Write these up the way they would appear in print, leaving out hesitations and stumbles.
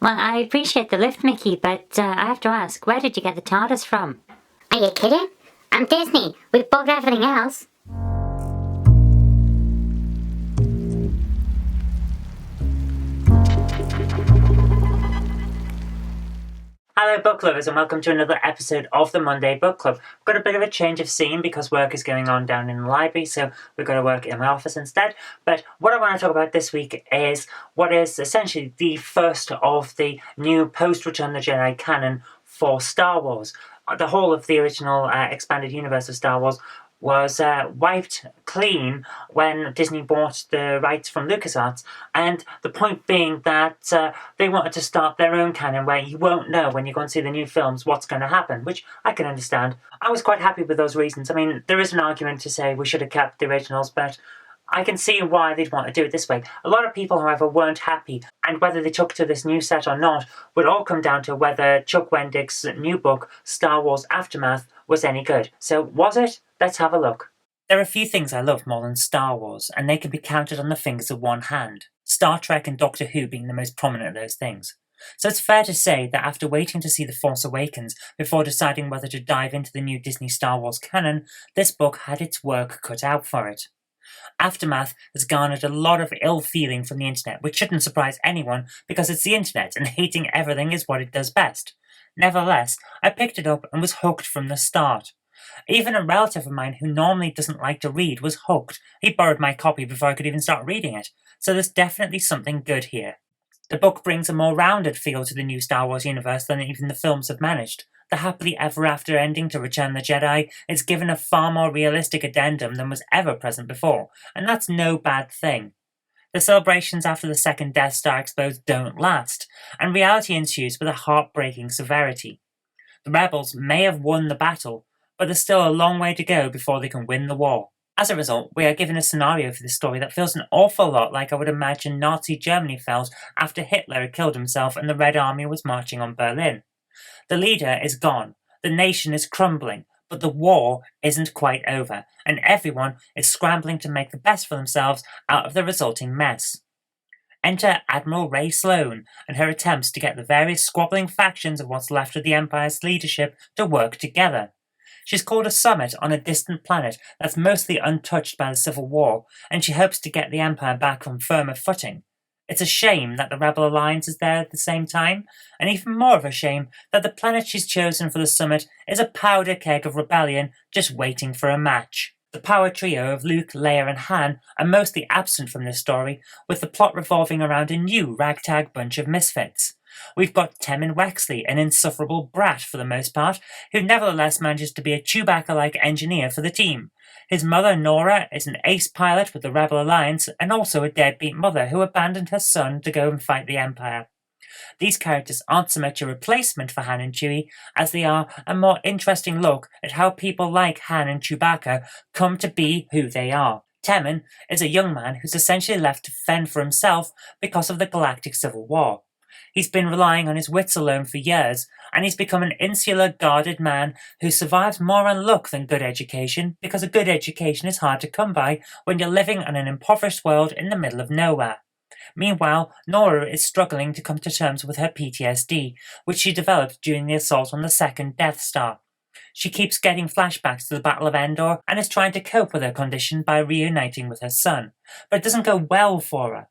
Well, I appreciate the lift, Mickey, but I have to ask, where did you get the TARDIS from? Are you kidding? I'm Disney. We've bought everything else. Hello book lovers and welcome to another episode of the Monday Book Club. We've got a bit of a change of scene because work is going on down in the library, so we've got to work in my office instead. But what I want to talk about this week is what is essentially the first of the new post-Return of the Jedi canon for Star Wars. The whole of the original expanded universe of Star Wars was wiped clean when Disney bought the rights from LucasArts, and the point being that they wanted to start their own canon where you won't know when you go and see the new films what's going to happen, which I can understand. I was quite happy with those reasons. I mean, there is an argument to say we should have kept the originals, but I can see why they'd want to do it this way. A lot of people, however, weren't happy, and whether they took to this new set or not would all come down to whether Chuck Wendig's new book, Star Wars Aftermath, was any good. So, was it? Let's have a look. There are a few things I love more than Star Wars, and they can be counted on the fingers of one hand. Star Trek and Doctor Who being the most prominent of those things. So it's fair to say that after waiting to see The Force Awakens before deciding whether to dive into the new Disney Star Wars canon, this book had its work cut out for it. Aftermath has garnered a lot of ill feeling from the internet, which shouldn't surprise anyone because it's the internet and hating everything is what it does best. Nevertheless, I picked it up and was hooked from the start. Even a relative of mine who normally doesn't like to read was hooked. He borrowed my copy before I could even start reading it, so there's definitely something good here. The book brings a more rounded feel to the new Star Wars universe than even the films have managed. The happily ever after ending to Return the Jedi is given a far more realistic addendum than was ever present before, and that's no bad thing. The celebrations after the second Death Star explodes don't last, and reality ensues with a heartbreaking severity. The rebels may have won the battle, but there's still a long way to go before they can win the war. As a result, we are given a scenario for this story that feels an awful lot like I would imagine Nazi Germany felt after Hitler had killed himself and the Red Army was marching on Berlin. The leader is gone, the nation is crumbling, but the war isn't quite over, and everyone is scrambling to make the best for themselves out of the resulting mess. Enter Admiral Ray Sloan and her attempts to get the various squabbling factions of what's left of the Empire's leadership to work together. She's called a summit on a distant planet that's mostly untouched by the Civil War, and she hopes to get the Empire back on firmer footing. It's a shame that the Rebel Alliance is there at the same time, and even more of a shame that the planet she's chosen for the summit is a powder keg of rebellion just waiting for a match. The power trio of Luke, Leia and Han are mostly absent from this story, with the plot revolving around a new ragtag bunch of misfits. We've got Temmin Wexley, an insufferable brat for the most part, who nevertheless manages to be a Chewbacca-like engineer for the team. His mother, Nora, is an ace pilot with the Rebel Alliance, and also a deadbeat mother who abandoned her son to go and fight the Empire. These characters aren't so much a replacement for Han and Chewie, as they are a more interesting look at how people like Han and Chewbacca come to be who they are. Temmin is a young man who's essentially left to fend for himself because of the Galactic Civil War. He's been relying on his wits alone for years, and he's become an insular, guarded man who survives more on luck than good education, because a good education is hard to come by when you're living in an impoverished world in the middle of nowhere. Meanwhile, Nora is struggling to come to terms with her PTSD, which she developed during the assault on the second Death Star. She keeps getting flashbacks to the Battle of Endor and is trying to cope with her condition by reuniting with her son, but it doesn't go well for her.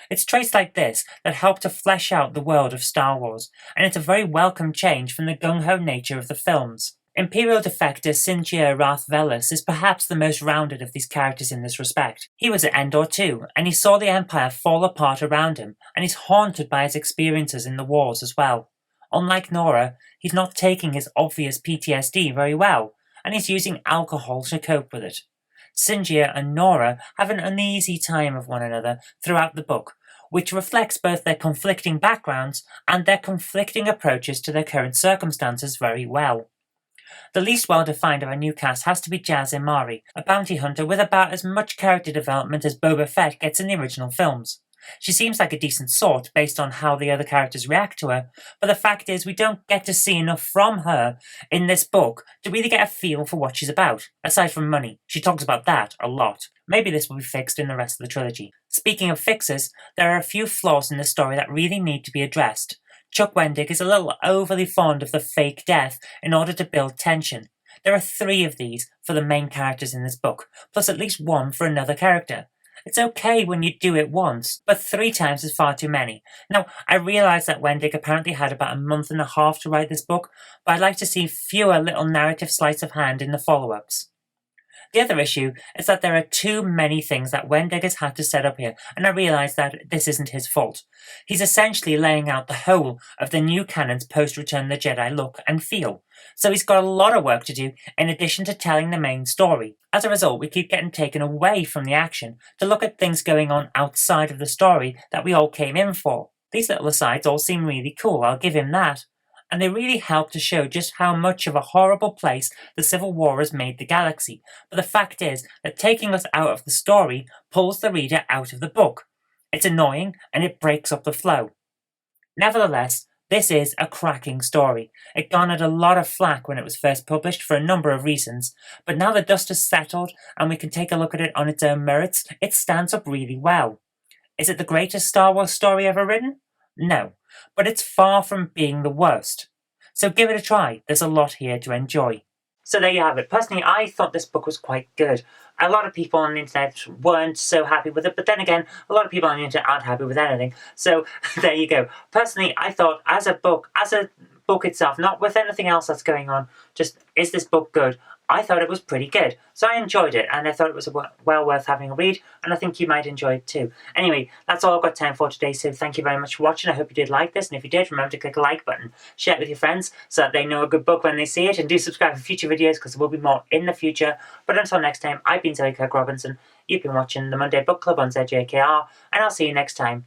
It's traits like this that help to flesh out the world of Star Wars, and it's a very welcome change from the gung-ho nature of the films. Imperial defector Sinjir Rath Velas is perhaps the most rounded of these characters in this respect. He was at Endor too, and he saw the Empire fall apart around him, and he's haunted by his experiences in the wars as well. Unlike Nora, he's not taking his obvious PTSD very well, and he's using alcohol to cope with it. Sinjir and Nora have an uneasy time of one another throughout the book, which reflects both their conflicting backgrounds and their conflicting approaches to their current circumstances very well. The least well-defined of our new cast has to be Jaz Imari, a bounty hunter with about as much character development as Boba Fett gets in the original films. She seems like a decent sort based on how the other characters react to her, but the fact is we don't get to see enough from her in this book to really get a feel for what she's about, aside from money. She talks about that a lot. Maybe this will be fixed in the rest of the trilogy. Speaking of fixes, there are a few flaws in the story that really need to be addressed. Chuck Wendig is a little overly fond of the fake death in order to build tension. There are 3 of these for the main characters in this book, plus at least 1 for another character. It's okay when you do it once, but 3 times is far too many. Now, I realise that Wendig apparently had about a month and a half to write this book, but I'd like to see fewer little narrative sleights of hand in the follow-ups. The other issue is that there are too many things that Wendig has had to set up here, and I realise that this isn't his fault. He's essentially laying out the whole of the new canon's post-Return of the Jedi look and feel, so he's got a lot of work to do in addition to telling the main story. As a result, we keep getting taken away from the action to look at things going on outside of the story that we all came in for. These little asides all seem really cool, I'll give him that. And they really help to show just how much of a horrible place the Civil War has made the galaxy. But the fact is that taking us out of the story pulls the reader out of the book. It's annoying and it breaks up the flow. Nevertheless, this is a cracking story. It garnered a lot of flack when it was first published for a number of reasons, but now the dust has settled and we can take a look at it on its own merits, it stands up really well. Is it the greatest Star Wars story ever written? No, but it's far from being the worst. So give it a try, there's a lot here to enjoy. So there you have it. Personally, I thought this book was quite good. A lot of people on the internet weren't so happy with it, but then again, a lot of people on the internet aren't happy with anything. So there you go. Personally, I thought as a book itself, not with anything else that's going on, just is this book good? I thought it was pretty good. So I enjoyed it, and I thought it was well worth having a read, and I think you might enjoy it too. Anyway, that's all I've got time for today, so thank you very much for watching. I hope you did like this, and if you did, remember to click the like button, share it with your friends so that they know a good book when they see it, and do subscribe for future videos because there will be more in the future. But until next time, I've been Kirk-Robinson. You've been watching the Monday Book Club on ZJKR, and I'll see you next time.